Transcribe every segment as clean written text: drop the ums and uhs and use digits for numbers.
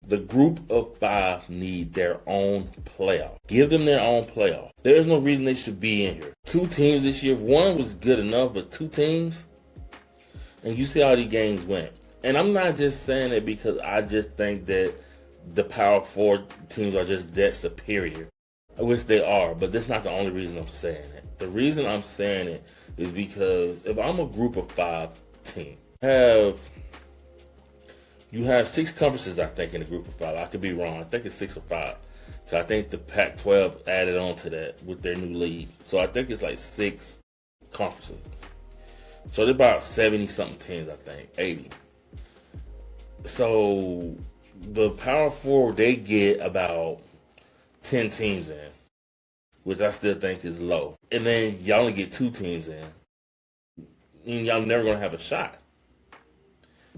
The group of five need their own playoff. Give them their own playoff. There's no reason they should be in here. Two teams this year. One was good enough, but two teams, and you see how these games went. And I'm not just saying it because I just think that the Power Four teams are just that superior, which they are, but that's not the only reason I'm saying it. The reason I'm saying it is because if I'm a group of five team, you have six conferences, I think, in a group of five. I could be wrong. I think it's 6 or 5. Because I think the Pac-12 added on to that with their new league. So I think it's like 6 conferences. So they're about 70-something teams, I think. 80. So the Power Four, they get about 10 teams in, which I still think is low. And then y'all only get 2 teams in. And y'all never going to have a shot.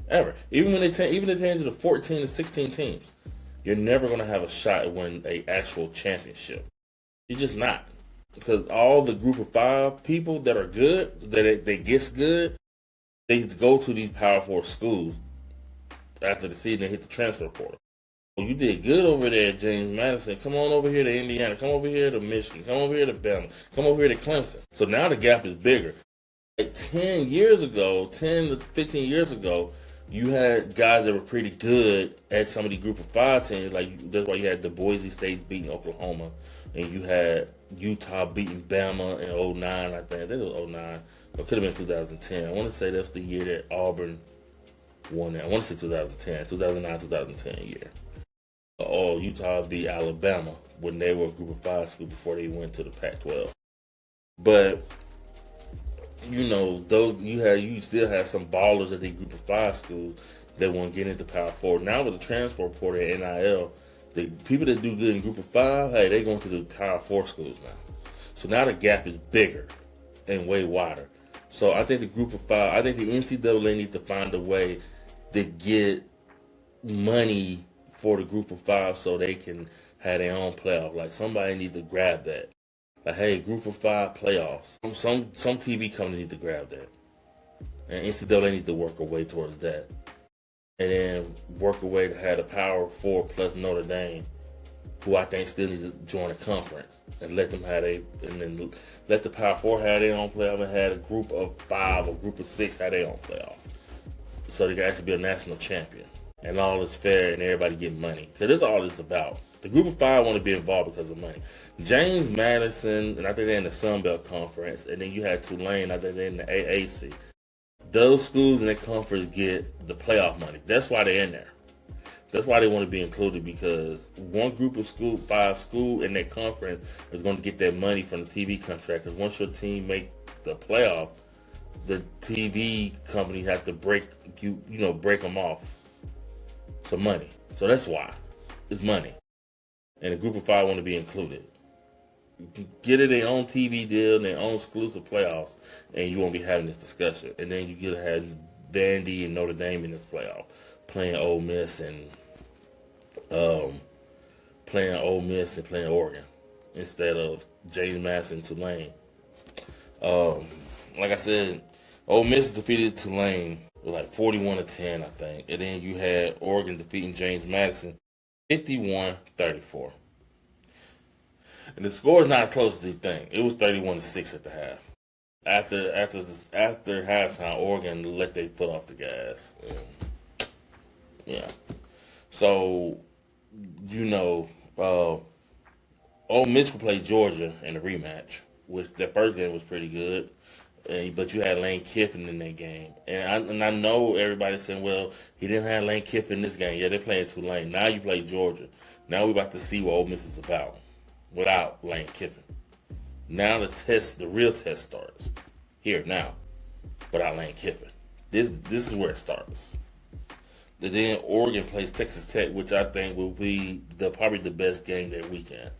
Ever. Even if they change to 14 to 16 teams, you're never going to have a shot at winning a actual championship. You're just not. Because all the group of five people that are good, that they gets good, they go to these Power Four schools after the season and hit the transfer portal. Well, you did good over there at James Madison. Come on over here to Indiana. Come over here to Michigan. Come over here to Bama. Come over here to Clemson. So now the gap is bigger. Like 10 to 15 years ago, you had guys that were pretty good at some of the group of five teams. Like that's why you had the Boise State beating Oklahoma, and you had Utah beating Bama in 09. I think was 09, or it could have been 2010. I want to say that's the year that Auburn won that. I want to say 2009, 2010 year. Utah beat Alabama when they were a group of five school before they went to the Pac-12. But you still have some ballers at the group of five schools that want to get into Power Four. Now with the transfer portal at NIL, the people that do good in group of five, hey, they're going to the Power Four schools now. So now the gap is bigger and way wider. So I think the group of five, I think the NCAA needs to find a way to get money for the group of five so they can have their own playoff. Like somebody needs to grab that. Like, hey, group of five playoffs. Some TV company need to grab that. And NCAA need to work a way towards that. And then work a way to have the Power Four plus Notre Dame, who I think still needs to join a conference. And let them have and then let the Power Four have their own playoff and have a group of five or group of six have their own playoff. So they can actually be a national champion. And all is fair and everybody get money. Because that's all it's about. The group of five want to be involved because of money. James Madison, and I think they're in the Sun Belt Conference, and then you had Tulane, I think they're in the AAC. Those schools in that conference get the playoff money. That's why they're in there. That's why they want to be included, because one group of five school in that conference is going to get that money from the TV contract. Because once your team make the playoff, the TV company has to break them off some money. So that's why. It's money. And a group of five want to be included. Get it their own TV deal, their own exclusive playoffs, and you won't be having this discussion. And then you get to have Vandy and Notre Dame in this playoff, playing Ole Miss and playing Oregon instead of James Madison and Tulane. Like I said, Ole Miss defeated Tulane with like 41-10, I think, and then you had Oregon defeating James Madison 51-34. And the score is not as close as you think. It was 31-6 at the half. After halftime, Oregon let their foot off the gas. Yeah. So, Ole Miss will play Georgia in a rematch, which that first game was pretty good. But you had Lane Kiffin in that game. And I know everybody's saying, well, he didn't have Lane Kiffin in this game. Yeah, they're playing Tulane. Now you play Georgia. Now we're about to see what Ole Miss is about without Lane Kiffin. Now the real test starts. Here, now, without Lane Kiffin. This is where it starts. And then Oregon plays Texas Tech, which I think will be probably the best game that weekend.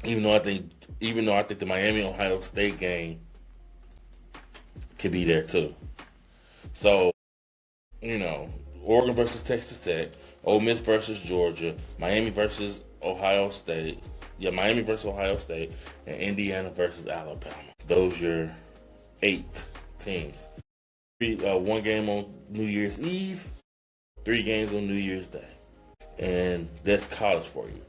Even though I think the Miami-Ohio State game could be there too. So, Oregon versus Texas Tech, Ole Miss versus Georgia, Miami versus Ohio State. Yeah, Miami versus Ohio State, and Indiana versus Alabama. Those are your 8 teams. One game on New Year's Eve, 3 games on New Year's Day. And that's college for you.